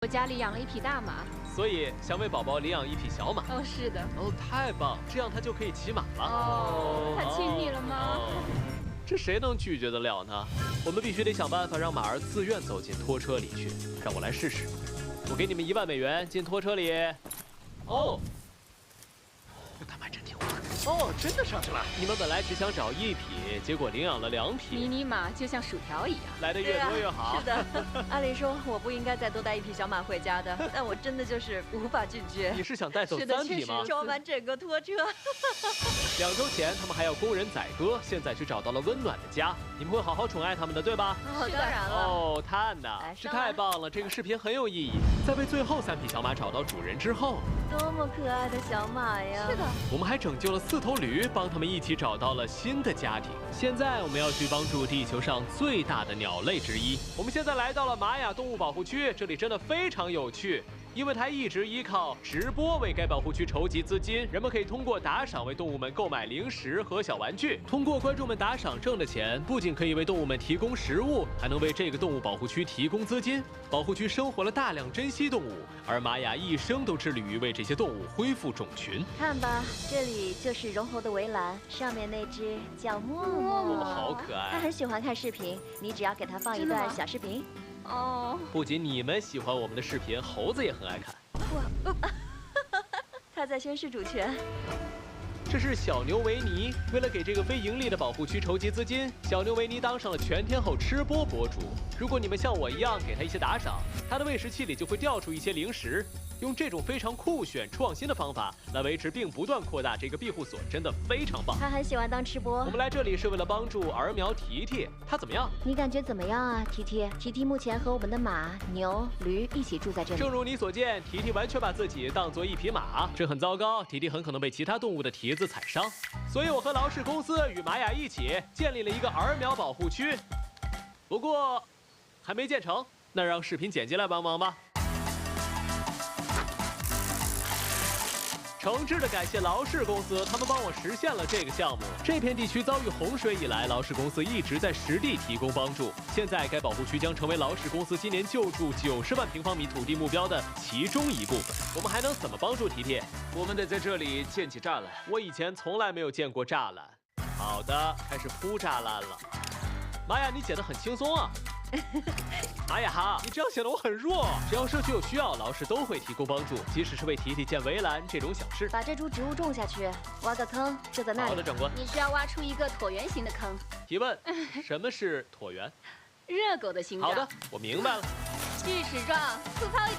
家里养了一匹大马。所以想为宝宝领养一匹小马。哦，是的。哦，太棒，这样他就可以骑马了。哦，他亲你了吗？这谁能拒绝得了呢？我们必须得想办法让马儿自愿走进拖车里去。让我来试试。我给你们$10,000进拖车里。哦。他们还真听话。哦，真的上去了。你们本来只想找1匹，结果领养了2匹。迷你马就像薯条一样，来的越多越好。是的，按理说我不应该再多带1匹小马回家的，但我真的就是无法拒绝。你是想带走3匹吗？装满整个拖车。2周前他们还要工人宰割，现在却找到了温暖的家。你们会好好宠爱他们的，对吧？哦，当然了。哦，探呐，这太棒了！这个视频很有意义。在为最后3匹小马找到主人之后，多么可爱的小马呀！是的，我们还拯救了4头驴，帮他们一起找到了新的家庭。现在我们要去帮助地球上最大的鸟类之一。我们现在来到了玛雅动物保护区，这里真的非常有趣。因为它一直依靠直播为该保护区筹集资金，人们可以通过打赏为动物们购买零食和小玩具。通过观众们打赏挣的钱，不仅可以为动物们提供食物，还能为这个动物保护区提供资金。保护区生活了大量珍稀动物，而玛雅一生都致力于为这些动物恢复种群。看吧，这里就是绒猴的围栏，上面那只叫默默，好可爱。它很喜欢看视频，你只要给它放一段小视频。哦，不仅你们喜欢我们的视频，猴子也很爱看。他在宣示主权。这是小牛维尼，为了给这个非盈利的保护区筹集资金，小牛维尼当上了全天候吃播博主。如果你们像我一样给他一些打赏，他的喂食器里就会掉出一些零食。用这种非常酷炫、创新的方法来维持并不断扩大这个庇护所，真的非常棒。他很喜欢当吃播。我们来这里是为了帮助儿苗提提，他怎么样？你感觉怎么样啊，提提？提提目前和我们的马、牛、驴一起住在这里。正如你所见，提提完全把自己当作一匹马，这很糟糕。提提很可能被其他动物的蹄子踩伤，所以我和劳氏公司与玛雅一起建立了一个儿苗保护区。不过还没建成，那让视频剪辑来帮忙吧。诚挚的感谢劳氏公司，他们帮我实现了这个项目。这片地区遭遇洪水以来，劳氏公司一直在实地提供帮助。现在该保护区将成为劳氏公司今年救助90万平方米土地目标的其中一部分。我们还能怎么帮助提提？我们得在这里建起栅栏。我以前从来没有见过栅栏。好的，开始铺栅栏了。玛雅，你剪得很轻松啊。玛雅哈，你这样显得我很弱。只要社区有需要，劳氏都会提供帮助，即使是为提提建围栏这种小事。把这株植物种下去，挖个坑，就在那里。好的，长官。你需要挖出一个椭圆形的坑。提问：什么是椭圆？热狗的形状。好的，我明白了。锯齿状，粗糙一点。